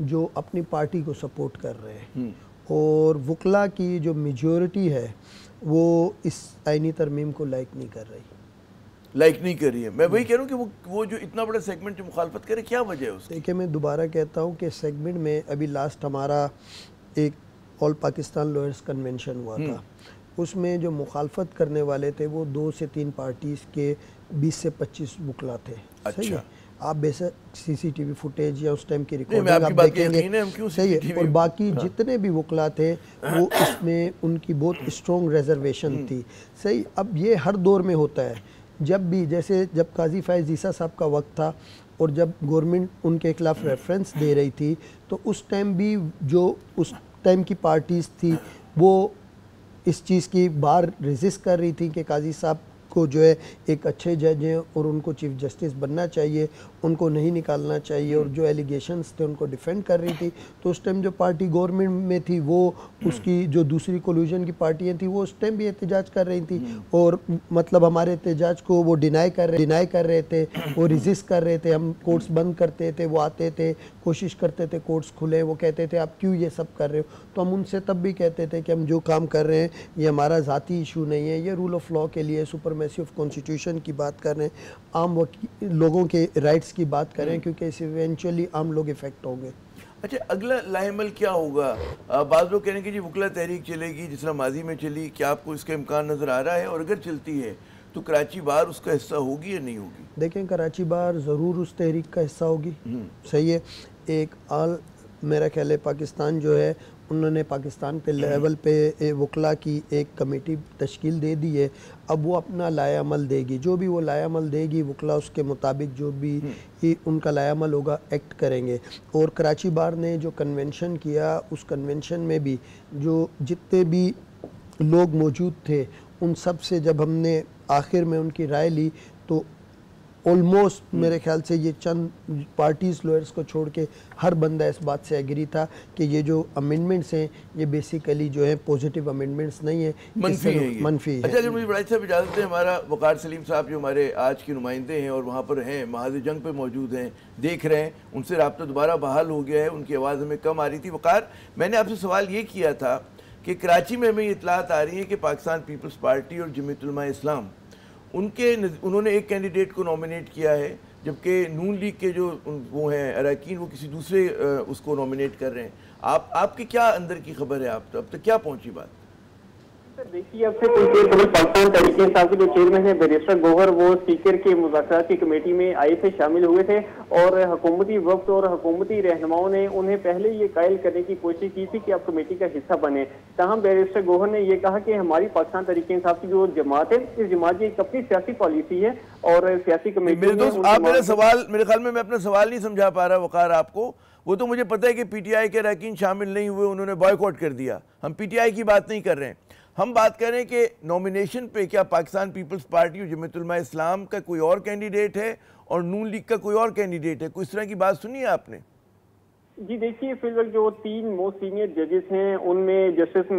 جو اپنی پارٹی کو سپورٹ کر رہے ہیں اور وکلا کی جو میجورٹی ہے وہ اس آئینی ترمیم کو لائک نہیں کر رہی ہے. میں وہی کہہ رہا ہوں کہ وہ جو اتنا بڑا سیگمنٹ جو مخالفت کرے کیا وجہ ہے اس کی؟ دیکھیں میں دوبارہ کہتا ہوں کہ سیگمنٹ میں ابھی لاسٹ ہمارا ایک آل پاکستان لوئرز کنونشن ہوا تھا، اس میں جو مخالفت کرنے والے تھے وہ 2 سے 3 پارٹیز کے 20 سے 25 وکلا تھے. صحیح ہے، آپ بیسک سی سی ٹی وی فوٹیج یا اس ٹائم کی ریکارڈنگ آپ دیکھیں گے، صحیح ہے. اور باقی جتنے بھی وکلا تھے وہ اس میں ان کی بہت اسٹرانگ ریزرویشن تھی. صحیح. اب یہ ہر دور میں ہوتا ہے، جب بھی جیسے جب قاضی فائز عیسیٰ صاحب کا وقت تھا اور جب گورنمنٹ ان کے خلاف ریفرنس دے رہی تھی تو اس ٹائم بھی جو اس ٹائم کی پارٹیز تھی وہ اس چیز کی بار ریزسٹ کر رہی تھی کہ قاضی صاحب کو جو ہے ایک اچھے جج ہیں اور ان کو چیف جسٹس بننا چاہیے، ان کو نہیں نکالنا چاہیے، اور جو ایلیگیشنز تھے ان کو ڈیفینڈ کر رہی تھی. تو اس ٹائم جو پارٹی گورنمنٹ میں تھی وہ اس کی جو دوسری کولوژن کی پارٹیاں تھیں وہ اس ٹائم بھی احتجاج کر رہی تھیں اور مطلب ہمارے احتجاج کو وہ ڈینائی کر رہے تھے، وہ ریزسٹ کر رہے تھے. ہم کورٹس بند کرتے تھے، وہ آتے تھے، کوشش کرتے تھے کورٹس کھلے، وہ کہتے تھے آپ کیوں یہ سب کر رہے ہو. تو ہم ان سے تب بھی کہتے تھے کہ ہم جو کام کر رہے ہیں یہ ہمارا ذاتی ایشو نہیں ہے، یہ رول آف لا کے لیے سپرمیسی آف کانسٹیٹیوشن کی بات کر رہے ہیں، عام لوگوں کے رائٹس کی بات کر رہے ہیں، کیونکہ اس ایونچولی عام لوگ افیکٹ ہوں گے. اچھا، اگلا لاہ عمل کیا ہوگا؟ بعض لوگ کہہ رہے ہیں کہ جی وکلا تحریک چلے گی جس طرح ماضی میں چلی، کیا آپ کو اس کا امکان نظر آ رہا ہے؟ اور اگر چلتی ہے تو کراچی بار اس کا حصہ ہوگی یا نہیں ہوگی؟ دیکھیں کراچی بار ضرور اس تحریک کا حصہ ہوگی. صحیح ہے. ایک میرا خیال ہے پاکستان جو ہے انہوں نے پاکستان پہ لیول پہ وکلا کی ایک کمیٹی تشکیل دے دی ہے. اب وہ اپنا لائحہ عمل دے گی، جو بھی وہ لائحہ عمل دے گی وکلا اس کے مطابق جو بھی ان کا لائحہ عمل ہوگا ایکٹ کریں گے. اور کراچی بار نے جو کنونشن کیا اس کنونشن میں بھی جو جتنے بھی لوگ موجود تھے ان سب سے جب ہم نے آخر میں ان کی رائے لی تو آلموسٹ میرے خیال سے یہ چند پارٹیز لوئرز کو چھوڑ کے ہر بندہ اس بات سے ایگری تھا کہ یہ جو امینڈمنٹس ہیں یہ بیسیکلی جو ہے پوزیٹیو امینڈمنٹس نہیں ہیں، منفی ہیں. اچھا، اگر مجھے بڑا صاحب اجازت ہے، ہمارا وقار سلیم صاحب جو ہمارے آج کے نمائندے ہیں اور وہاں پر ہیں، محاذ جنگ پہ موجود ہیں، دیکھ رہے ہیں، ان سے رابطہ دوبارہ بحال ہو گیا ہے، ان کی آواز ہمیں کم آ رہی تھی. وقار، میں نے آپ سے سوال یہ کیا تھا کہ کراچی میں ہمیں اطلاعات آ رہی ہیں کہ پاکستان پیپلز پارٹی اور جمعیت علماء اسلام انہوں نے ایک کینڈیڈیٹ کو نومینیٹ کیا ہے، جبکہ نون لیگ کے جو وہ ہیں اراکین وہ کسی دوسرے اس کو نومینیٹ کر رہے ہیں. آپ کی کیا اندر کی خبر ہے؟ اب تک کیا پہنچی بات؟ دیکھیے، اب سے کچھ دیر قبل پاکستان تحریک انصاف کے جو چیئرمین ہیں بیرسٹر گوہر وہ اسپیکر کے مذاکرات کی کمیٹی میں آئے تھے، شامل ہوئے تھے، اور حکومتی وفد اور حکومتی رہنماؤں نے انہیں پہلے یہ قائل کرنے کی کوشش کی تھی کہ آپ کمیٹی کا حصہ بنے. تاہم بیرسٹر گوہر نے یہ کہا کہ ہماری پاکستان تحریک انصاف کی جو جماعت ہے اس جماعت کی ایک اپنی سیاسی پالیسی ہے اور سیاسی کمیٹی میرے خیال میں اپنا سوال نہیں سمجھا پا رہا وقار آپ کو. وہ تو مجھے پتہ ہے کہ پی ٹی آئی کے اراکین شامل نہیں ہوئے، انہوں نے بائیکاٹ کر دیا. ہم پی ٹی آئی کی بات نہیں کر رہے ہیں، ہم بات کر رہے ہیں کہ نومینیشن پہ کیا پاکستان پیپلز پارٹی اور جمعیت علماء اسلام کا کوئی اور کینڈیڈیٹ ہے اور نون لیگ کا کوئی اور کینڈیڈیٹ ہے؟ کوئی اس طرح کی بات سنی ہے آپ نے؟ جی دیکھیے، فی الوقت جو 3 موسٹ سینئر ججز ہیں ان میں جسٹس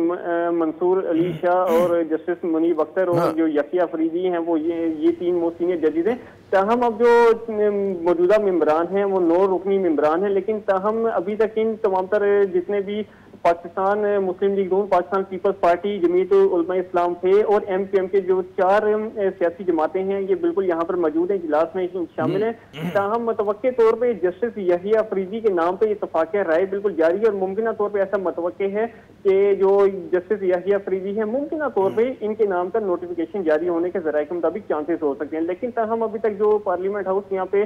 منصور علی شاہ اور جسٹس منیب اختر اور جو یحییٰ فریدی ہیں وہ یہ 3 موسٹ سینئر ججز ہیں. تاہم اب جو موجودہ ممبران ہیں وہ 9 رکنی ممبران ہیں، لیکن تاہم ابھی تک ان تمام تر جتنے بھی پاکستان مسلم لیگ نون، پاکستان پیپلز پارٹی، جمعیت علماء اسلام تھے اور ایم پی ایم کے جو 4 سیاسی جماعتیں ہیں یہ بالکل یہاں پر موجود ہیں، اجلاس میں شامل ہیں. تاہم متوقع طور پہ جسٹس یحییٰ فریدی کے نام پہ اتفاق رائے بالکل جاری ہے اور ممکنہ طور پہ ایسا متوقع ہے کہ جو جسٹس یحییٰ فریدی ہیں ممکنہ طور پہ ان کے نام کا نوٹیفیکیشن جاری ہونے کے ذرائع کے مطابق چانسز ہو سکتے ہیں. لیکن تاہم ابھی تک جو پارلیمنٹ ہاؤس یہاں پہ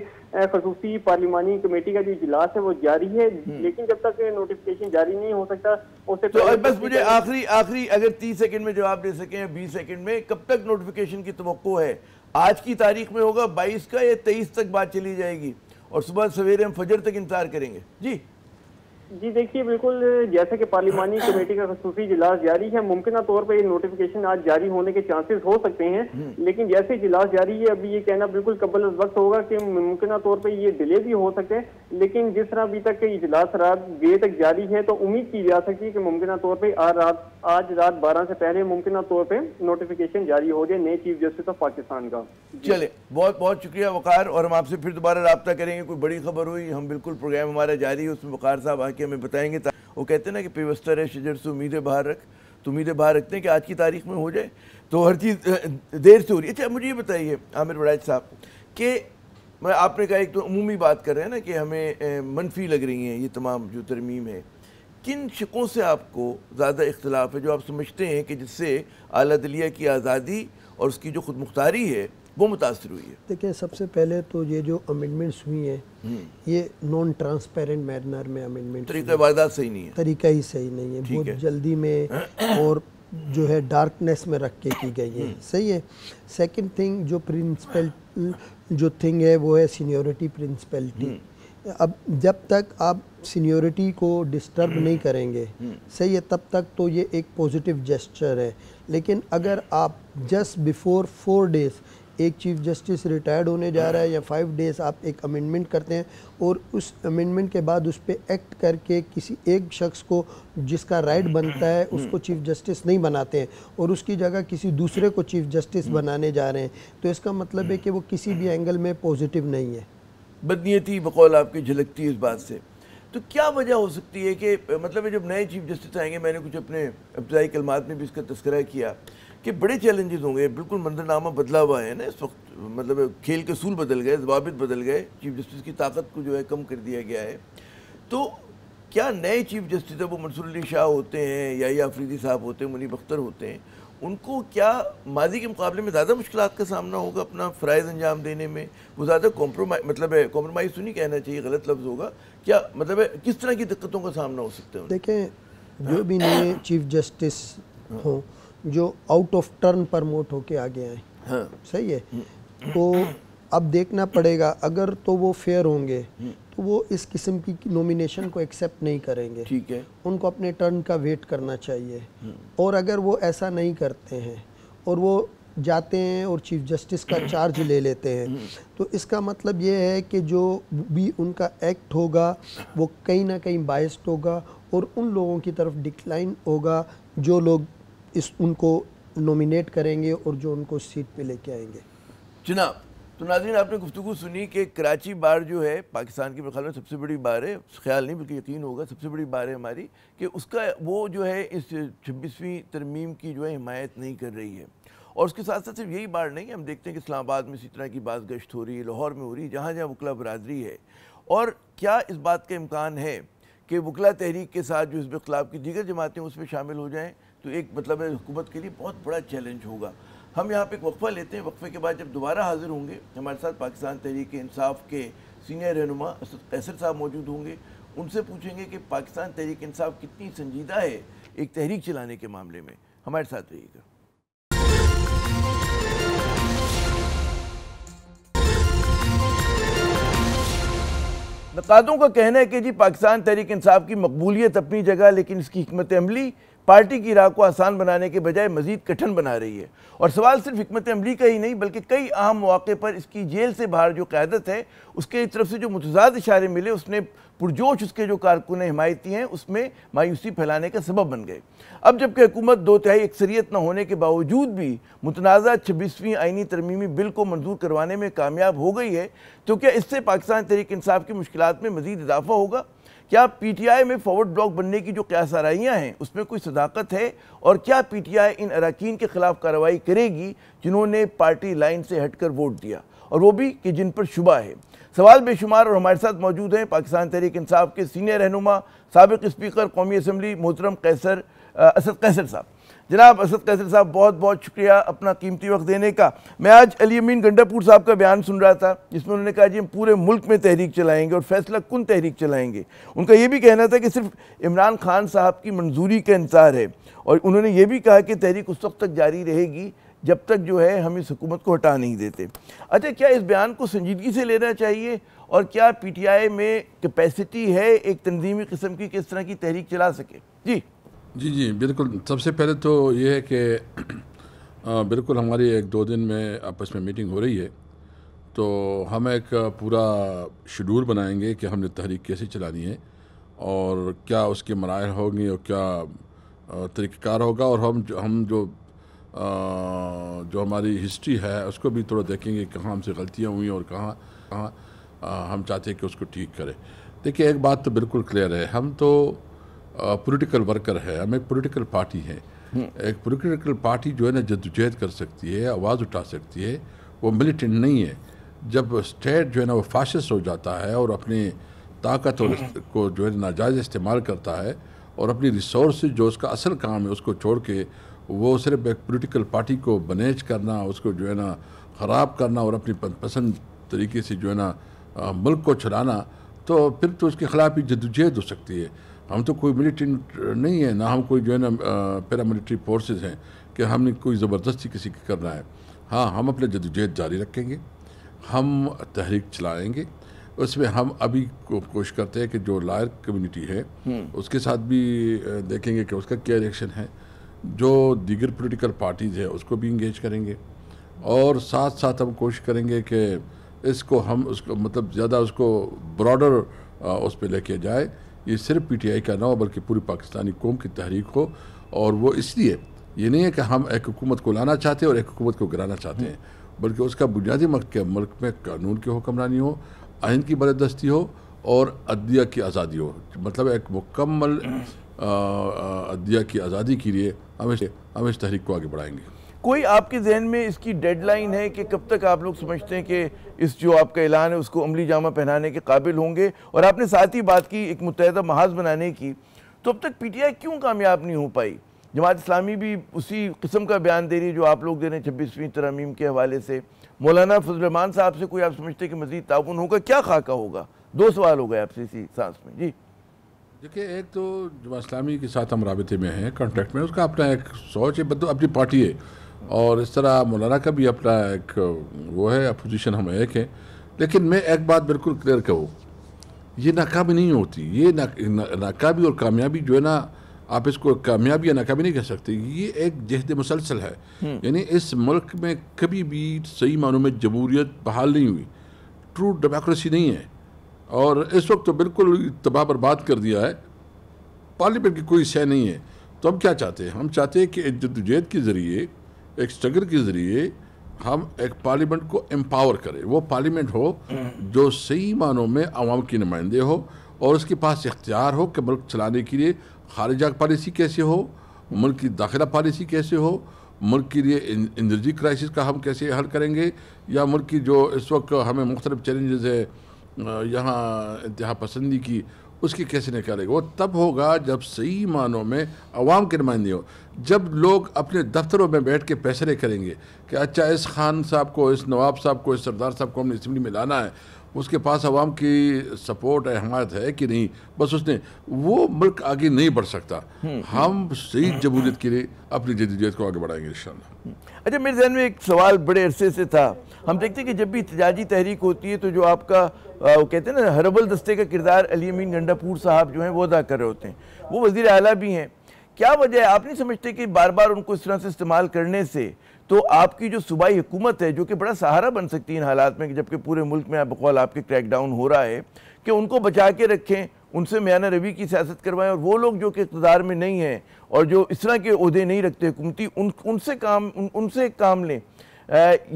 خصوصی پارلیمانی کمیٹی کا جو اجلاس ہے وہ جاری ہے، لیکن جب تک نوٹیفیکیشن جاری نہیں ہو سکتا اسے تو بس مجھے آخری اگر 30 سیکنڈ میں جواب دے سکیں یا 20 سیکنڈ میں، کب تک نوٹیفیکیشن کی توقع ہے؟ آج کی تاریخ میں ہوگا 22 کا یا 23 تک بات چلی جائے گی اور صبح سویرے ہم فجر تک انتظار کریں گے؟ جی دیکھیے، بالکل جیسے کہ پارلیمانی کمیٹی کا خصوصی اجلاس جاری ہے، ممکنہ طور پہ یہ نوٹیفیکیشن آج جاری ہونے کے چانسز ہو سکتے ہیں، لیکن جیسے اجلاس جاری ہے ابھی یہ کہنا بالکل قبل از وقت ہوگا کہ ممکنہ طور پہ یہ ڈیلے بھی ہو سکتے ہیں. لیکن جس طرح ابھی تک اجلاس رات دیر تک جاری ہے تو امید کی جا سکتی ہے کہ ممکنہ طور پہ آج رات 12 سے پہلے ممکنہ طور پہ نوٹیفیکیشن جاری ہو جائے نئے چیف جسٹس آف پاکستان کا. چلے بہت بہت شکریہ وقار, اور ہم آپ سے پھر دوبارہ رابطہ کریں گے. کوئی بڑی خبر ہوئی ہم بالکل پروگرام ہمارا جاری ہے, اس میں وقار صاحب آ کے ہمیں بتائیں گے. وہ کہتے ہیں نا کہ پیوستر ہے شجر سے امیدیں باہر رکھ, تو امیدیں باہر رکھتے ہیں کہ آج کی تاریخ میں ہو جائے, تو ہر چیز دیر سے ہو رہی ہے. اچھا مجھے یہ بتائیے عامر وڑائچ صاحب کہ آپ نے کہا ایک تو عمومی بات کر رہے ہیں نا کہ ہمیں منفی لگ رہی ہیں یہ تمام جو ترمیم ہے, کن شقوں سے آپ کو زیادہ اختلاف ہے جو آپ سمجھتے ہیں کہ جس سے اعلیٰ عدلیہ کی آزادی اور اس کی جو خود مختاری ہے وہ متاثر ہوئی ہے؟ دیکھیں سب سے پہلے تو یہ جو امینڈمنٹس ہوئی ہیں یہ نان ٹرانسپیرنٹ مینر میں امینڈمنٹ, طریقہ واردات صحیح نہیں ہے, طریقہ ہی صحیح نہیں ہے, بہت جلدی میں اور جو ہے ڈارکنیس میں رکھ کے کی گئی ہے. صحیح ہے. سیکنڈ تھنگ جو پرنسپل جو تھنگ ہے وہ ہے سینیورٹی پرنسپلٹی. اب جب تک آپ سینیورٹی کو ڈسٹرب نہیں کریں گے صحیح ہے تب تک تو یہ ایک پوزیٹیو جیسچر ہے. لیکن اگر آپ جسٹ بیفور 4 days ایک چیف جسٹس ریٹائرڈ ہونے جا رہا ہے یا 5 days آپ ایک امینڈمنٹ کرتے ہیں اور اس امینڈمنٹ کے بعد اس پہ ایکٹ کر کے کسی ایک شخص کو جس کا رائٹ بنتا ہے اس کو چیف جسٹس نہیں بناتے ہیں اور اس کی جگہ کسی دوسرے کو چیف جسٹس بنانے جا رہے ہیں, تو اس کا مطلب ہے کہ وہ کسی بھی اینگل میں پوزیٹیو نہیں ہے. بدنیتی بقول آپ کی جھلکتی ہے اس بات سے. تو کیا وجہ ہو سکتی ہے کہ مطلب جب نئے چیف جسٹس آئیں گے, میں نے کچھ اپنے ابتدائی کلمات میں بھی اس کا تذکرہ کیا کہ بڑے چیلنجز ہوں گے, بالکل منظرنامہ بدلا ہوا ہے نا اس وقت, مطلب کھیل کے اصول بدل گئے, ضوابط بدل گئے, چیف جسٹس کی طاقت کو جو ہے کم کر دیا گیا ہے. تو کیا نئے چیف جسٹس وہ منصور علی شاہ ہوتے ہیں یا آفریدی صاحب ہوتے ہیں, منیب اختر ہوتے ہیں, ان کو کیا ماضی کے مقابلے میں زیادہ مشکلات کا سامنا ہوگا اپنا فرائض انجام دینے میں؟ وہ زیادہ کمپرومائز تو نہیں کہنا چاہیے, غلط لفظ ہوگا, کیا مطلب ہے کس طرح کی دقتوں کا سامنا ہو سکتا ہے؟ دیکھیں جو بھی نئے چیف جسٹس ہوں جو آؤٹ آف ٹرن پرموٹ ہو کے آگے آئیں صحیح ہے, تو اب دیکھنا پڑے گا اگر تو وہ فیئر ہوں گے تو وہ اس قسم کی نومینیشن کو ایکسیپٹ نہیں کریں گے. ٹھیک ہے, ان کو اپنے ٹرن کا ویٹ کرنا چاہیے. اور اگر وہ ایسا نہیں کرتے ہیں اور وہ جاتے ہیں اور چیف جسٹس کا چارج لے لیتے ہیں تو اس کا مطلب یہ ہے کہ جو بھی ان کا ایکٹ ہوگا وہ کہیں نہ کہیں بائسڈ ہوگا اور ان لوگوں کی طرف ڈکلائن ہوگا جو لوگ ان کو نومینیٹ کریں گے اور جو ان کو سیٹ پہ لے کے آئیں گے. جناب تو ناظرین آپ نے گفتگو سنی کہ کراچی بار جو ہے پاکستان کی خیال میں سب سے بڑی بار ہے, خیال نہیں بلکہ یقین ہوگا سب سے بڑی بار ہے ہماری, کہ اس کا وہ جو ہے اس 26ویں ترمیم کی جو ہے حمایت نہیں کر رہی ہے. اور اس کے ساتھ ساتھ صرف یہی بار نہیں ہے, ہم دیکھتے ہیں کہ اسلام آباد میں اسی طرح کی باز گشت ہو رہی ہے, لاہور میں ہو رہی ہے, جہاں جہاں وکلا برادری ہے. اور کیا اس بات کا امکان ہے کہ وکلا تحریک کے ساتھ جو حزب اختلاف کی دیگر جماعتیں اس میں شامل ہو جائیں؟ تو ایک مطلب ہے حکومت کے لیے بہت بڑا چیلنج ہوگا. ہم یہاں پہ ایک وقفہ لیتے ہیں, وقفے کے بعد جب دوبارہ حاضر ہوں گے ہمارے ساتھ پاکستان تحریک انصاف کے سینئر رہنما اسد قیصر صاحب موجود ہوں گے. ان سے پوچھیں گے کہ پاکستان تحریک انصاف کتنی سنجیدہ ہے ایک تحریک چلانے کے معاملے میں. ہمارے ساتھ رہیے گا. نقادوں کا کہنا ہے کہ جی پاکستان تحریک انصاف کی مقبولیت اپنی جگہ, لیکن اس کی حکمت عملی پارٹی کی راہ کو آسان بنانے کے بجائے مزید کٹھن بنا رہی ہے. اور سوال صرف حکمت عملی کا ہی نہیں بلکہ کئی اہم مواقع پر اس کی جیل سے باہر جو قیادت ہے اس کے طرف سے جو متضاد اشارے ملے اس نے پرجوش اس کے جو کارکن حمایتی ہیں اس میں مایوسی پھیلانے کا سبب بن گئے. اب جبکہ حکومت 2/3 اکثریت نہ ہونے کے باوجود بھی متنازع 26ویں آئینی ترمیمی بل کو منظور کروانے میں کامیاب ہو گئی ہے, تو کیا اس سے پاکستان تحریک انصاف کی مشکلات میں مزید اضافہ ہوگا؟ کیا پی ٹی آئی میں فارورڈ بلاک بننے کی جو قیاس آرائیاں ہیں اس میں کوئی صداقت ہے؟ اور کیا پی ٹی آئی ان اراکین کے خلاف کارروائی کرے گی جنہوں نے پارٹی لائن سے ہٹ کر ووٹ دیا, اور وہ بھی کہ جن پر شبہ ہے؟ سوال بے شمار, اور ہمارے ساتھ موجود ہیں پاکستان تحریک انصاف کے سینئر رہنما سابق اسپیکر قومی اسمبلی محترم اسد قیصر صاحب. جناب اسد قیصر صاحب بہت بہت شکریہ اپنا قیمتی وقت دینے کا. میں آج علی امین گنڈا پور صاحب کا بیان سن رہا تھا جس میں انہوں نے کہا جی ہم پورے ملک میں تحریک چلائیں گے اور فیصلہ کن تحریک چلائیں گے. ان کا یہ بھی کہنا تھا کہ صرف عمران خان صاحب کی منظوری کا انتظار ہے, اور انہوں نے یہ بھی کہا کہ تحریک اس وقت تک جاری رہے گی جب تک جو ہے ہم اس حکومت کو ہٹا نہیں دیتے. اچھا, کیا اس بیان کو سنجیدگی سے لینا چاہیے, اور کیا پی ٹی آئی میں کیپیسٹی ہے ایک تنظیمی قسم کی کہ اس طرح کی تحریک چلا سکے؟ جی بالکل. سب سے پہلے تو یہ ہے کہ بالکل ہماری 1-2 دن میں آپس میں میٹنگ ہو رہی ہے, تو ہم ایک پورا شیڈول بنائیں گے کہ ہم نے تحریک کیسے چلانی ہے اور کیا اس کے مراحل ہوں گے اور کیا طریقہ کار ہوگا، اور ہم جو ہماری ہسٹری ہے اس کو بھی تھوڑا دیکھیں گے کہاں ہم سے غلطیاں ہوئیں اور کہاں ہم چاہتے ہیں کہ اس کو ٹھیک کریں۔ دیکھیے ایک بات تو بالکل کلیئر ہے، ہم تو پولیٹیکل ورکر ہے، ہم ایک پولیٹیکل پارٹی ہے۔ ایک پولیٹیکل پارٹی جو ہے نا جدوجہد کر سکتی ہے، آواز اٹھا سکتی ہے، وہ ملیٹنٹ نہیں ہے۔ جب اسٹیٹ جو ہے نا وہ فاشسٹ ہو جاتا ہے اور اپنی طاقت اور کو جو ہے ناجائز استعمال کرتا ہے اور اپنی ریسورسز جو اس کا اصل کام ہے اس کو چھوڑ کے وہ صرف ایک پولیٹیکل پارٹی کو مینیج کرنا، اس کو جو ہے نا خراب کرنا اور اپنی پسند طریقے سے جو ہے نا ملک کو چلانا، تو پھر تو اس کے خلاف بھی جدوجہد ہو سکتی ہے۔ ہم تو کوئی ملیٹنٹ نہیں ہے، نہ ہم کوئی جو ہے نا پیرا ملٹری فورسز ہیں کہ ہم نے کوئی زبردستی کسی کی کرنا ہے۔ ہاں، ہم اپنے جدوجہد جاری رکھیں گے، ہم تحریک چلائیں گے۔ اس میں ہم ابھی کوشش کرتے ہیں کہ جو لائر کمیونٹی ہے اس کے ساتھ بھی دیکھیں گے کہ اس کا کیا ریئیکشن ہے، جو دیگر پولیٹیکل پارٹیز ہے اس کو بھی انگیج کریں گے، اور ساتھ ساتھ ہم کوشش کریں گے کہ اس کو مطلب زیادہ اس کو براڈر اس پہ لے کے جائے، یہ صرف پی ٹی آئی کا نہ ہو بلکہ پوری پاکستانی قوم کی تحریک ہو۔ اور وہ اس لیے یہ نہیں ہے کہ ہم ایک حکومت کو لانا چاہتے ہیں اور ایک حکومت کو گرانا چاہتے ہیں، بلکہ اس کا بنیادی مقصد کہ ملک میں قانون کی حکمرانی ہو، آئین کی بالادستی ہو اور عدلیہ کی آزادی ہو۔ مطلب ایک مکمل عدلیہ کی آزادی کے لیے ہم اس تحریک کو آگے بڑھائیں گے۔ کوئی آپ کے ذہن میں اس کی ڈیڈ لائن ہے کہ کب تک آپ لوگ سمجھتے ہیں کہ اس جو آپ کا اعلان ہے اس کو عملی جامہ پہنانے کے قابل ہوں گے؟ اور آپ نے ساتھ ہی بات کی ایک متحدہ محاذ بنانے کی، تو اب تک پی ٹی آئی کیوں کامیاب نہیں ہو پائی؟ جماعت اسلامی بھی اسی قسم کا بیان دے رہی ہے جو آپ لوگ دے رہے ہیں 26ویں ترامیم کے حوالے سے۔ مولانا فضل الرحمان صاحب سے کوئی آپ سمجھتے ہیں کہ مزید تعاون ہوگا؟ کیا خاکہ ہوگا؟ دو سوال ہو گئے آپ سے اسی سانس میں۔ جی دیکھیں، ایک تو جماعت اسلامی کے ساتھ ہم رابطے میں ہیں، کانٹیکٹ میں، اس کا اپنا ایک سوچ ہے، اپنی پارٹی ہے، اور اس طرح مولانا کا بھی اپنا ایک وہ ہے، اپوزیشن ہم ایک ہے۔ لیکن میں ایک بات بالکل کلیئر کہوں، یہ ناکامی نہیں ہوتی، یہ ناکامی اور کامیابی جو ہے نا، آپ اس کو کامیابی یا ناکامی نہیں کہہ سکتے، یہ ایک جہد مسلسل ہے۔ یعنی اس ملک میں کبھی بھی صحیح معنوں میں جمہوریت بحال نہیں ہوئی، ٹرو ڈیموکریسی نہیں ہے، اور اس وقت تو بالکل تباہ برباد کر دیا ہے، پارلیمنٹ کی کوئی شے نہیں ہے۔ تو ہم کیا چاہتے ہیں؟ ہم چاہتے ہیں کہ ایک جدوجہد کے ذریعے، ایک اسٹرگل کے ذریعے ہم ایک پارلیمنٹ کو امپاور کریں، وہ پارلیمنٹ ہو جو صحیح معنوں میں عوام کی نمائندے ہو اور اس کے پاس اختیار ہو کہ ملک چلانے کے لیے خارجہ پالیسی کیسے ہو، ملک کی داخلہ پالیسی کیسے ہو، ملک کے لیے انرجی کرائسس کا ہم کیسے حل کریں گے، یا ملک کی جو اس وقت ہمیں مختلف چیلنجز ہے یہاں انتہا پسندی کی، اس کی کیسے نکالے گا؟ وہ تب ہوگا جب صحیح معنوں میں عوام کے نمائندے ہو، جب لوگ اپنے دفتروں میں بیٹھ کے فیصلے کریں گے کہ اچھا اس خان صاحب کو، اس نواب صاحب کو، اس سردار صاحب کو ہم نے اسمبلی میں لانا ہے، اس کے پاس عوام کی سپورٹ ہے، حمایت ہے کہ نہیں، بس اس نے وہ ملک آگے نہیں بڑھ سکتا۔ ہم صحیح جمہوریت کے لیے اپنی جدوجہد کو آگے بڑھائیں گے انشاءاللہ۔ اچھا، میرے ذہن میں ایک سوال بڑے عرصے سے تھا، ہم دیکھتے ہیں کہ جب بھی احتجاجی تحریک ہوتی ہے تو جو آپ کا وہ کہتے ہیں نا ہربل دستے کا کردار علی امین گنڈاپور صاحب جو ہیں وہ ادا کر رہے ہوتے ہیں، وہ وزیر اعلیٰ بھی ہیں۔ کیا وجہ ہے؟ آپ نہیں سمجھتے کہ بار بار ان کو اس طرح سے استعمال کرنے سے تو آپ کی جو صوبائی حکومت ہے جو کہ بڑا سہارا بن سکتی ہے ان حالات میں، جبکہ پورے ملک میں بقول آپ کے کریک ڈاؤن ہو رہا ہے، کہ ان کو بچا کے رکھیں، ان سے میانہ روی کی سیاست کروائیں، اور وہ لوگ جو کہ اقتدار میں نہیں ہیں اور جو اس طرح کے عہدے نہیں رکھتے حکومتی، ان سے کام لیں؟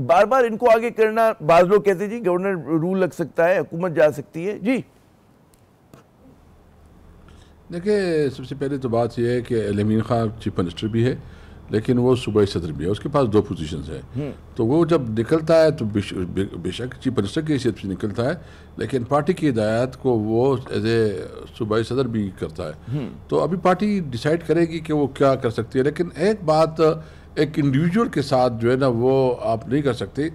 بار بار ان کو آگے کرنا، بعض لوگ کہتے ہیں جی گورنر رول لگ سکتا ہے، حکومت جا سکتی ہے۔ جی دیکھیں، سب سے پہلے تو بات یہ ہے کہ علی امین خان چیف منسٹر بھی ہے، لیکن وہ صوبائی صدر بھی ہے، اس کے پاس دو پوزیشنز ہیں، تو وہ جب نکلتا ہے تو بے شک چیف منسٹر کی حیثیت سے نکلتا ہے، لیکن پارٹی کی ہدایات کو وہ ایز اے صوبائی صدر بھی کرتا ہے۔ تو ابھی پارٹی ڈیسائیڈ کرے گی کہ وہ کیا کر سکتی ہے، لیکن ایک بات ایک انڈیویجول کے ساتھ جو ہے نا وہ آپ نہیں کر سکتے۔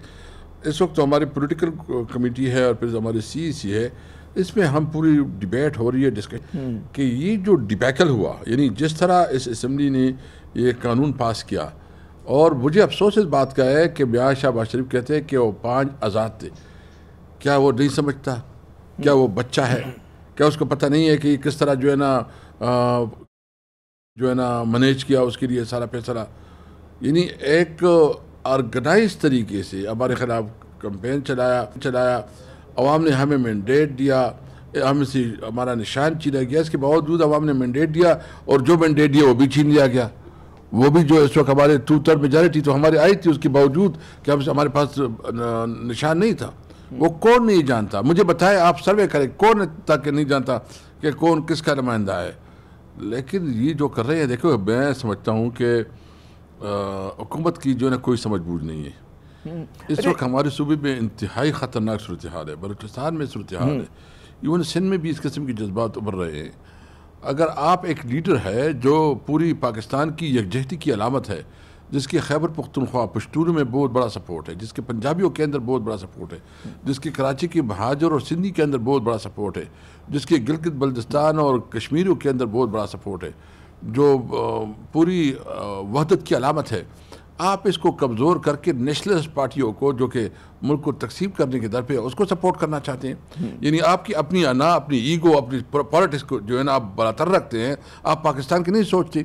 اس وقت تو ہماری پولیٹیکل کمیٹی ہے اور پھر ہماری سی ہے، اس میں ہم پوری ڈیبیٹ ہو رہی ہے کہ یہ جو ڈیبیکل ہوا، یعنی جس طرح اس اسمبلی نے یہ قانون پاس کیا، اور مجھے افسوس اس بات کا ہے کہ میاں شہباز شریف کہتے ہیں کہ وہ 5 آزاد تھے، کیا وہ نہیں سمجھتا؟ کیا وہ بچہ ہے؟ کیا اس کو پتہ نہیں ہے کہ یہ کس طرح جو ہے نا مینیج کیا اس کے لیے سارا فیصلہ؟ یعنی ایک آرگنائز طریقے سے ہمارے خلاف کمپین چلایا, عوام نے ہمیں مینڈیٹ دیا, ہم سے ہمارا نشان چھینا گیا, اس کے باوجود عوام نے مینڈیٹ دیا اور جو مینڈیٹ دیا وہ بھی چھین لیا گیا. وہ بھی جو اس وقت ہمارے 2/3 میجارٹی تو ہماری آئی تھی, اس کے باوجود کہ ہمارے پاس نشان نہیں تھا. وہ کون نہیں جانتا, مجھے بتائیں, آپ سروے کریں, کون تک نہیں جانتا کہ کون کس کا نمائندہ ہے. لیکن یہ جو کر رہے ہیں, دیکھو میں سمجھتا ہوں کہ حکومت کی جو ہے نا کوئی سمجھ بوجھ نہیں ہے. اس وقت ہمارے صوبے میں انتہائی خطرناک صورتحال ہے, بلوچستان میں صورتحال ہے, ایون سندھ میں بھی اس قسم کے جذبات ابھر رہے ہیں. اگر آپ ایک لیڈر ہے جو پوری پاکستان کی یکجہتی کی علامت ہے, جس کے خیبر پختونخوا پشتونوں میں بہت بڑا سپورٹ ہے, جس کے پنجابیوں کے اندر بہت بڑا سپورٹ ہے, جس کے کراچی کے مہاجر اور سندھی کے اندر بہت بڑا سپورٹ ہے, جس کے گلگت بلتستان اور کشمیریوں کے اندر بہت بڑا سپورٹ ہے, جو پوری وحدت کی علامت ہے, آپ اس کو کمزور کر کے نیشنلسٹ پارٹیوں کو جو کہ ملک کو تقسیم کرنے کے در پہ اس کو سپورٹ کرنا چاہتے ہیں. یعنی آپ کی اپنی انا, اپنی ایگو, اپنی پالیٹکس کو جو ہے نا آپ براتر رکھتے ہیں, آپ پاکستان کی نہیں سوچتے.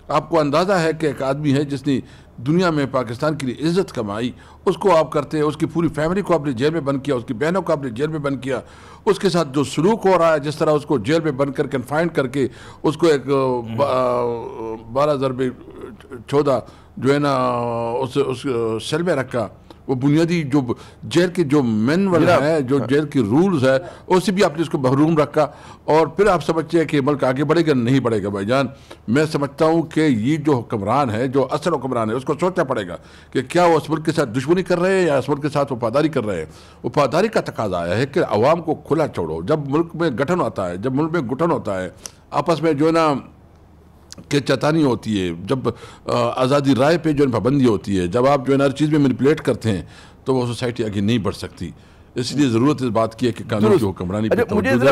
آپ کو اندازہ ہے کہ ایک آدمی ہے جس نے دنیا میں پاکستان کے لیے عزت کمائی, اس کو آپ کرتے ہیں, اس کی پوری فیملی کو آپ نے جیل میں بند کیا, اس کی بہنوں کو آپ نے جیل میں بند کیا, اس کے ساتھ جو سلوک ہو رہا ہے, جس طرح اس کو جیل میں بند کر کنفائنڈ کر کے اس کو ایک 12/14 جو ہے نا اس سیل میں رکھا, وہ بنیادی جو جیل کے جو مینول ہے, جو جیل کی رولز ہے, اس سے بھی آپ نے اس کو محروم رکھا. اور پھر آپ سمجھتے ہیں کہ ملک آگے بڑھے گا, نہیں بڑھے گا. بھائی جان, میں سمجھتا ہوں کہ یہ جو حکمران ہے, جو اصل حکمران ہے, اس کو سوچنا پڑے گا کہ کیا وہ اس ملک کے ساتھ دشمنی کر رہے ہیں یا اس ملک کے ساتھ وفاداری کر رہے ہیں. وفاداری کا تقاضا ہے کہ عوام کو کھلا چھوڑو. جب ملک میں گٹھن ہوتا ہے, جب ملک میں گٹھن ہوتا ہے, آپس میں جو ہے نا کہ چتانی ہوتی ہے, جب آزادی رائے پہ جو ہے پابندی ہوتی ہے, جب آپ جو ہے ہر چیز میں مینیپولیٹ کرتے ہیں, تو وہ سوسائٹی آگے نہیں بڑھ سکتی. اس لیے ضرورت اس بات کی ہے کہ قانون کی حکمرانی پہ توجہ دے,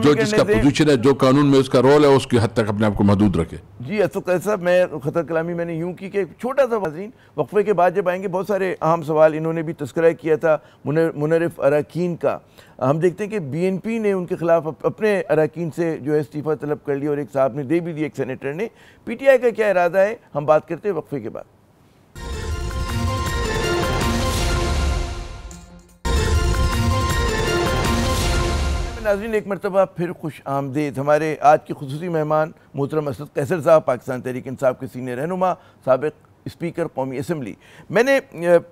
جو جس کا پوزیشن ہے, جو قانون میں اس کا رول ہے, اس کی حد تک اپنے آپ کو محدود رکھے. جی اسد صاحب, میں خطر کلامی میں نے یوں کی کہ چھوٹا سا وزین وقفے کے بعد جب آئیں گے, بہت سارے اہم سوال انہوں نے بھی تذکرہ کیا تھا منرف اراکین کا. ہم دیکھتے ہیں کہ بی این پی نے ان کے خلاف اپنے اراکین سے جو ہے استعفیٰ طلب کر لیا, اور ایک صاحب نے دے بھی دیا, ایک سینیٹر نے. پی ٹی آئی کا کیا ارادہ ہے, ہم بات کرتے ہیں وقفے کے بعد. ناظرین, ایک مرتبہ پھر خوش آمدید. ہمارے آج کے خصوصی مہمان محترم اسد قیصر صاحب, پاکستان تحریک انصاف کے سینئر رہنما, سابق اسپیکر قومی اسمبلی. میں نے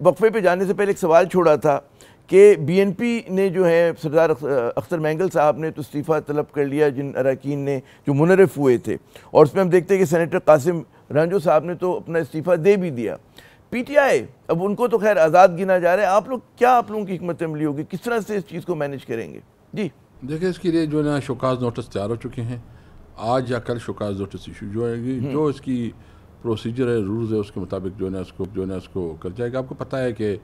وقفے پہ جانے سے پہلے ایک سوال چھوڑا تھا کہ بی این پی نے جو ہے سردار اختر مینگل صاحب نے تو استعفیٰ طلب کر لیا, جن اراکین نے جو منرف ہوئے تھے, اور اس میں ہم دیکھتے ہیں کہ سینیٹر قاسم رانجو صاحب نے تو اپنا استعفیٰ دے بھی دیا. پی ٹی آئی اب ان کو تو خیر آزاد گنا جا رہا ہے, آپ آپ لوگوں کی حکمت عملی ہوگی, کس طرح سے اس چیز کو مینیج کریں گے؟ جی دیکھیں, اس کے لیے جو ہے نا شوکاز نوٹس تیار ہو چکے ہیں. آج یا کل شوکاز نوٹس ایشو جو آئے گی, جو اس کی پروسیجر ہے, رولز ہے, اس کے مطابق جو ہے نا اس کو کر جائے گا. آپ کو پتہ ہے کہ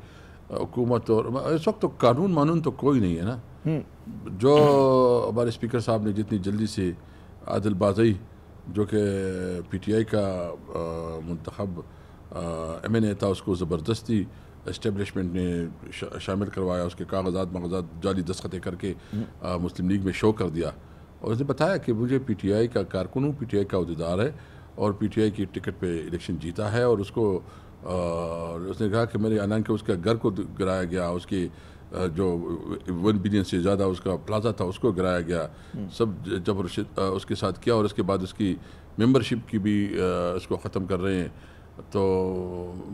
حکومت اور اس وقت تو قانون تو کوئی نہیں ہے نا. جو ہمارے اسپیکر صاحب نے جتنی جلدی سے عادل بازئی جو کہ پی ٹی آئی کا منتخب ایم این اے تھا, اس کو زبردستی اسٹیبلشمنٹ نے شامل کروایا, اس کے کاغذات جعلی دستخطیں کر کے مسلم لیگ میں شو کر دیا, اور اس نے بتایا کہ مجھے پی ٹی آئی کا کارکن ہوں, پی ٹی آئی کا عہدیدار ہے, اور پی ٹی آئی کی ٹکٹ پہ الیکشن جیتا ہے. اور اس نے کہا کہ میرے حالانکہ اس کا گھر کو گرایا گیا, اس کی جو 1 بلین سے زیادہ اس کا پلازا تھا اس کو گرایا گیا, سب جبر اس کے ساتھ کیا, اور اس کے بعد اس کی ممبرشپ کی بھی اس کو ختم کر رہے ہیں. تو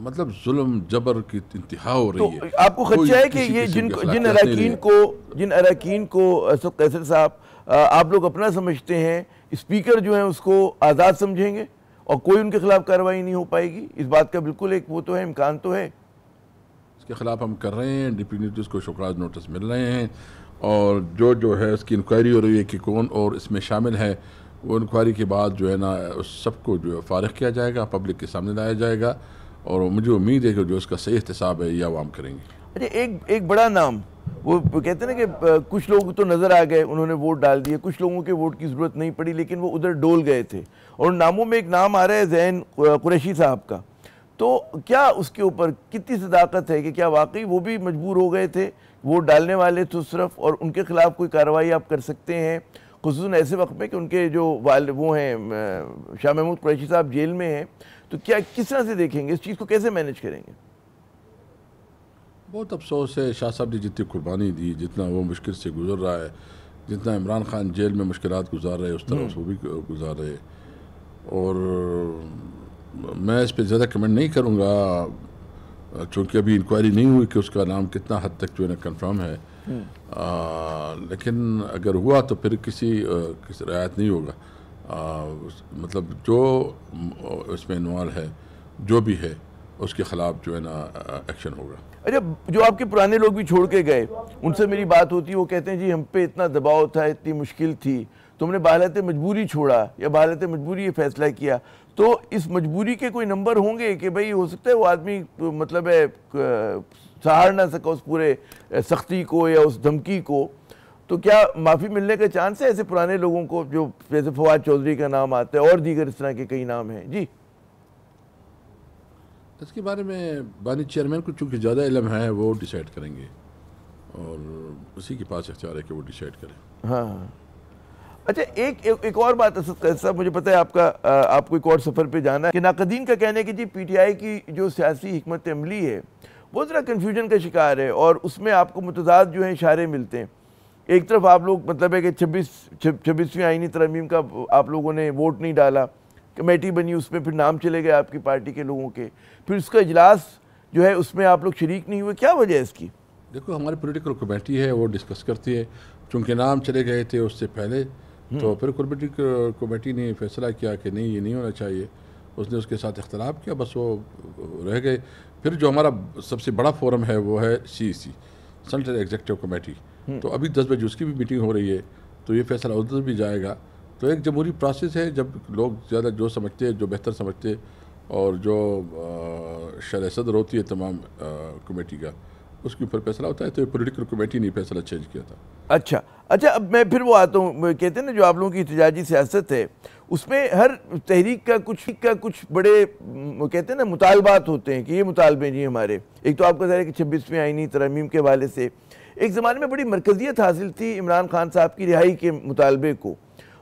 مطلب ظلم جبر کی انتہا ہو رہی ہے. تو آپ کو خدشہ ہے کہ یہ جن اراکین کو اسد قیصر صاحب آپ لوگ اپنا سمجھتے ہیں, اسپیکر جو ہیں اس کو آزاد سمجھیں گے اور کوئی ان کے خلاف کارروائی نہیں ہو پائے گی؟ اس بات کا بالکل ایک وہ تو ہے, امکان تو ہے. اس کے خلاف ہم کر رہے ہیں, ڈپٹی کو شوکاز نوٹس مل رہے ہیں, اور جو ہے اس کی انکوائری ہو رہی ہے کہ کون اور اس میں شامل ہے. وہ انکوائری کے بعد جو ہے نا اس سب کو جو ہے فارغ کیا جائے گا, پبلک کے سامنے لایا جائے گا, اور مجھے امید ہے کہ جو اس کا صحیح احتساب ہے یہ عوام کریں گے. اچھا, ایک بڑا نام, وہ کہتے ہیں نا کہ کچھ لوگ تو نظر آ گئے, انہوں نے ووٹ ڈال دیے, کچھ لوگوں کے ووٹ کی ضرورت نہیں پڑی لیکن وہ ادھر ڈول گئے تھے, اور ناموں میں ایک نام آ رہا ہے زین قریشی صاحب کا. تو کیا اس کے اوپر کتنی صداقت ہے کہ کیا واقعی وہ بھی مجبور ہو گئے تھے, ووٹ ڈالنے والے تو صرف, اور ان کے خلاف کوئی کارروائی آپ کر سکتے ہیں خصوصاً ایسے وقت میں کہ ان کے جو والد وہ ہیں شاہ محمود قریشی صاحب جیل میں ہیں؟ تو کیا کس طرح سے دیکھیں گے اس چیز کو, کیسے مینیج کریں گے؟ بہت افسوس ہے شاہ صاحب نے جتنی قربانی دی، جتنا وہ مشکل سے گزر رہا ہے، جتنا عمران خان جیل میں مشکلات گزار رہے اس طرح وہ بھی گزار رہے، اور میں اس پہ زیادہ کمنٹ نہیں کروں گا چونکہ ابھی انکوائری نہیں ہوئی کہ اس کا نام کتنا حد تک جو ہے نا کنفرم ہے، لیکن اگر ہوا تو پھر کسی رعایت نہیں ہوگا، مطلب جو اس میں انوالو ہے جو بھی ہے اس کے خلاف جو ہے نا ایکشن ہوگا۔ اچھا، جو آپ کے پرانے لوگ بھی چھوڑ کے گئے ان سے میری بات ہوتی ہے، وہ کہتے ہیں جی ہم پہ اتنا دباؤ تھا، اتنی مشکل تھی، تم نے بحالت مجبوری چھوڑا یا بحالت مجبوری یہ فیصلہ کیا، تو اس مجبوری کے کوئی نمبر ہوں گے کہ بھئی ہو سکتا ہے وہ آدمی مطلب ہے سہار نہ سکا اس پورے سختی کو یا اس دھمکی کو، تو کیا معافی ملنے کا چانس ہے ایسے پرانے لوگوں کو جو جیسے فواد چودھری کا نام آتا ہے اور دیگر اس طرح کے کئی نام ہیں؟ جی اس کے بارے میں بانی چیئرمین کو چونکہ زیادہ علم ہے وہ ڈیسائیڈ کریں گے، اور اسی کے پاس اختیار ہے کہ وہ ڈیسائیڈ کریں۔ ہاں اچھا، ایک اور بات اسد صاحب، مجھے پتہ ہے آپ کو ایک اور سفر پہ جانا ہے کہ ناقدین کا کہنا ہے کہ جی پی ٹی آئی کی جو سیاسی حکمت عملی ہے وہ ذرا کنفیوژن کا شکار ہے، اور اس میں آپ کو متضاد جو ہیں اشارے ملتے ہیں۔ ایک طرف آپ لوگ مطلب ہے کہ 26ویں آئینی ترمیم کا آپ لوگوں نے ووٹ نہیں ڈالا، کمیٹی بنی، اس میں پھر نام چلے گئے آپ کی پارٹی کے لوگوں کے، پھر اس کا اجلاس جو ہے اس میں آپ لوگ شریک نہیں ہوئے، کیا وجہ ہے اس کی؟ دیکھو ہماری پولیٹیکل کمیٹی ہے وہ ڈسکس کرتی ہے، چونکہ نام چلے گئے تھے اس سے پہلے، تو پھر کمیٹی نے فیصلہ کیا کہ نہیں یہ نہیں ہونا چاہیے، اس نے اس کے ساتھ اختلاف کیا، بس وہ رہ گئے۔ پھر جو ہمارا سب سے بڑا فورم ہے وہ ہے CEC سینٹرل ایگزیکٹو کمیٹی، تو ابھی 10 بجے اس کی بھی میٹنگ ہو رہی ہے، تو یہ فیصلہ ادھر بھی جائے گا۔ تو ایک جمہوری پروسیس ہے، جب لوگ زیادہ جو سمجھتے جو بہتر سمجھتے اور جو شرح صدر ہوتی ہے تمام کمیٹی کا اس کے اوپر فیصلہ ہوتا ہے، تو یہ پولیٹیکل کمیٹی نے فیصلہ چینج کیا تھا۔ اچھا اب میں پھر وہ آتا ہوں، کہتے ہیں نا جو آپ لوگوں کی احتجاجی سیاست ہے اس میں ہر تحریک کا کچھ بڑے کہتے ہیں نا مطالبات ہوتے ہیں کہ یہ مطالبے نہیں ہمارے۔ ایک تو آپ کا ظاہر ہے کہ 26ویں آئینی ترمیم کے حوالے سے ایک زمانے میں بڑی مرکزیت حاصل تھی عمران خان صاحب کی رہائی کے مطالبے کو،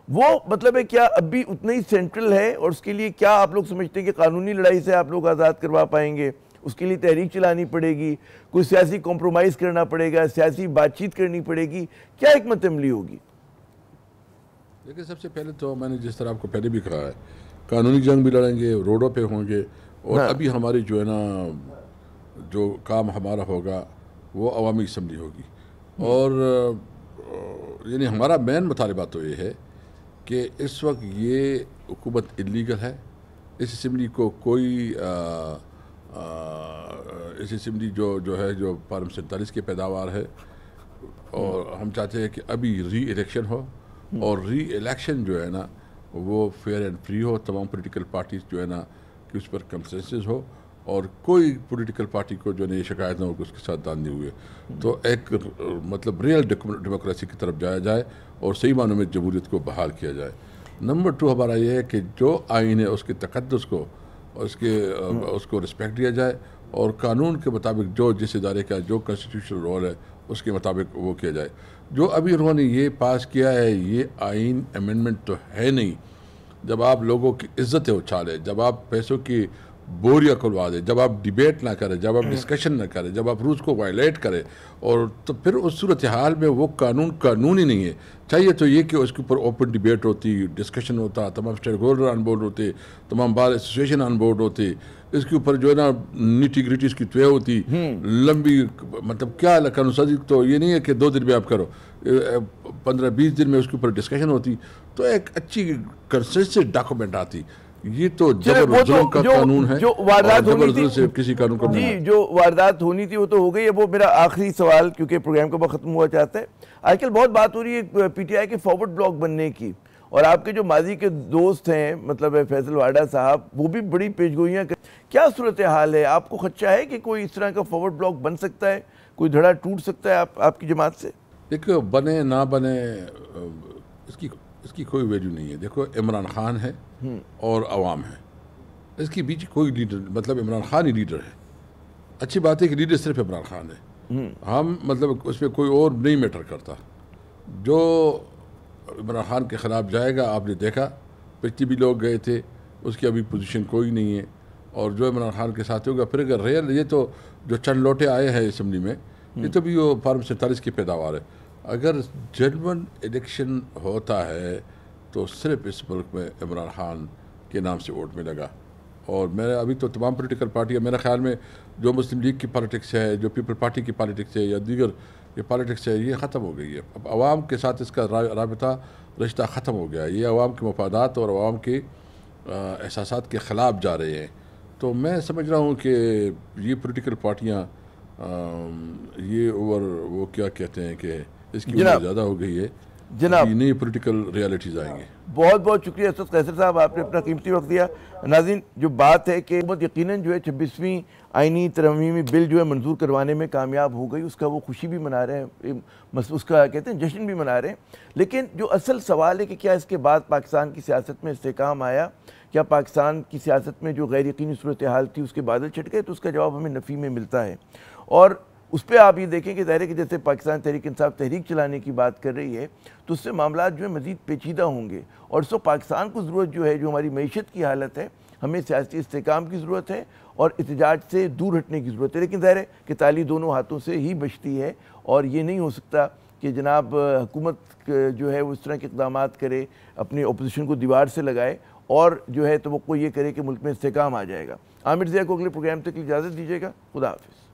وہ مطلب ہے کیا اب بھی اتنا ہی سینٹرل ہے، اور اس کے لیے کیا آپ لوگ سمجھتے ہیں کہ قانونی لڑائی سے آپ لوگ آزاد کروا پائیں گے؟ اس کے لیے تحریک چلانی پڑے گی، کوئی سیاسی کمپرومائز کرنا پڑے گا، سیاسی بات چیت کرنی پڑے گی، کیا حکمت عملی ہوگی؟ لیکن سب سے پہلے تو میں نے جس طرح آپ کو پہلے بھی کہا ہے، قانونی جنگ بھی لڑیں گے، روڈوں پہ ہوں گے، اور ابھی ہماری جو ہے نا جو کام ہمارا ہوگا وہ عوامی اسمبلی ہوگی، اور یعنی ہمارا مین مطالبہ تو یہ ہے کہ اس وقت یہ حکومت انلیگل ہے، اس اسمبلی کو کوئی اس اسمبلی جو ہے جو فارم 47 کی پیداوار ہے، اور ہم چاہتے ہیں کہ ابھی ری الیکشن ہو، اور ری الیکشن جو ہے نا وہ فیئر اینڈ فری ہو، تمام پولیٹیکل پارٹیز جو ہے نا کہ اس پر کنسنسس ہو، اور کوئی پولیٹیکل پارٹی کو جو ہے یہ شکایت نہ ہو کہ اس کے ساتھ داندھی ہوئے، تو ایک مطلب ریئل ڈیموکریسی کی طرف جایا جائے اور صحیح معنوں میں جمہوریت کو بحال کیا جائے۔ نمبر 2 ہمارا یہ ہے کہ جو آئین ہے اس کے تقدس کو اس کو رسپیکٹ دیا جائے، اور قانون کے مطابق جو جس ادارے کا جو کنسٹیٹیوشنل رول ہے اس کے مطابق وہ کیا جائے۔ جو ابھی انہوں نے یہ پاس کیا ہے یہ آئین امینڈمنٹ تو ہے نہیں، جب آپ لوگوں کی عزتیں اچھالے، جب آپ پیسوں کی بوریاں کھلوا دیں، جب آپ ڈیبیٹ نہ کریں، جب آپ ڈسکشن نہ کریں، جب آپ رولز کو وائلیٹ کریں، اور تو پھر اس صورتحال میں وہ قانون ہی نہیں ہے۔ چاہیے تو یہ کہ اس کے اوپر اوپن ڈیبیٹ ہوتی، ڈسکشن ہوتا، تمام اسٹیک ہولڈر آن بورڈ ہوتے، تمام بار ایسوسیشن آن بورڈ ہوتے، اس کے اوپر جو ہے نا نیٹی گریٹیز کی طے ہوتی، لمبی مطلب کیا قانون سازی تو یہ نہیں ہے کہ 2 دن میں آپ کرو، 15-20 دن میں اس کے اوپر ڈسکشن ہوتی، تو ایک اچھی کنسنسس ڈاکومنٹ آتی۔ یہ تو جبر ظلم کا قانون ہے، جو واردات ہونی تھی سے کسی قانون کو جی جو واردات ہونی تھی وہ تو ہو گئی۔ اب وہ میرا آخری سوال کیونکہ پروگرام کا وقت ختم ہوا چاہتا ہے، آج کل بہت بات ہو رہی ہے پی ٹی آئی کے فارورڈ بلاک بننے کی، اور آپ کے جو ماضی کے دوست ہیں مطلب فیصل واڈا صاحب وہ بھی بڑی پیشگوئیاں کیا صورتحال ہے؟ آپ کو خدشہ ہے کہ کوئی اس طرح کا فارورڈ بلاک بن سکتا ہے، کوئی دھڑا ٹوٹ سکتا ہے آپ کی جماعت سے؟ ایک بنے نہ بنے اس کی کوئی ویلیو نہیں ہے۔ دیکھو عمران خان ہے اور عوام ہے، اس کے بیچ کوئی لیڈر مطلب عمران خان ہی لیڈر ہے۔ اچھی بات ہے کہ لیڈر صرف عمران خان ہے، ہم مطلب اس پہ کوئی اور نہیں میٹر کرتا۔ جو عمران خان کے خلاف جائے گا، آپ نے دیکھا پچھلی بھی لوگ گئے تھے، اس کی ابھی پوزیشن کوئی نہیں ہے، اور جو عمران خان کے ساتھ ہوگا. پھر اگر ریئل یہ تو جو چند لوٹے آئے ہیں اسمبلی میں یہ تو بھی وہ فارم 47 کی پیداوار ہے. اگر جنون الیکشن ہوتا ہے تو صرف اس ملک میں عمران خان کے نام سے ووٹ ملے گا. اور میں ابھی تو تمام پولیٹیکل پارٹیاں میرے خیال میں جو مسلم لیگ کی پالیٹکس ہے, جو پیپل پارٹی کی پالیٹکس ہے یا دیگر یہ پالیٹکس ہے, یہ ختم ہو گئی ہے. اب عوام کے ساتھ اس کا رابطہ رشتہ ختم ہو گیا. یہ عوام کے مفادات اور عوام کے احساسات کے خلاف جا رہے ہیں. تو میں سمجھ رہا ہوں کہ یہ پولیٹیکل پارٹیاں یہ وہ کیا کہتے ہیں کہ اس کی عمر زیادہ ہو گئی ہے. جناب نئی پولیٹیکل ریالٹیز آئیں گے. بہت بہت شکریہ اسد قیصر صاحب, آپ نے اپنا قیمتی وقت دیا. ناظرین, جو بات ہے کہ حکومت یقیناً جو ہے 26ویں آئینی ترمیمی بل جو ہے منظور کروانے میں کامیاب ہو گئی, اس کا وہ خوشی بھی منا رہے ہیں, اس کا کہتے ہیں جشن بھی منا رہے ہیں. لیکن جو اصل سوال ہے کہ کیا اس کے بعد پاکستان کی سیاست میں استحکام آیا, کیا پاکستان کی سیاست میں جو غیر یقینی صورتحال تھی اس کے بادل چھٹ گئے, تو اس کا جواب ہمیں نفی میں ملتا ہے. اور اس پہ آپ یہ دیکھیں کہ ظاہر ہے کہ جیسے پاکستان تحریک انصاف تحریک چلانے کی بات کر رہی ہے تو اس سے معاملات جو ہے مزید پیچیدہ ہوں گے. اور اس وقت پاکستان کو ضرورت جو ہے, جو ہماری معیشت کی حالت ہے, ہمیں سیاسی استحکام کی ضرورت ہے اور احتجاج سے دور ہٹنے کی ضرورت ہے. لیکن ظاہر ہے کہ تالی دونوں ہاتھوں سے ہی بچتی ہے اور یہ نہیں ہو سکتا کہ جناب حکومت جو ہے وہ اس طرح کے اقدامات کرے, اپنی اپوزیشن کو دیوار سے لگائے اور جو ہے توقع یہ کرے کہ ملک میں استحکام آ جائے گا. عامر ضیاء کو اگلے پروگرام تک اجازت دیجیے گا. خدا حافظ.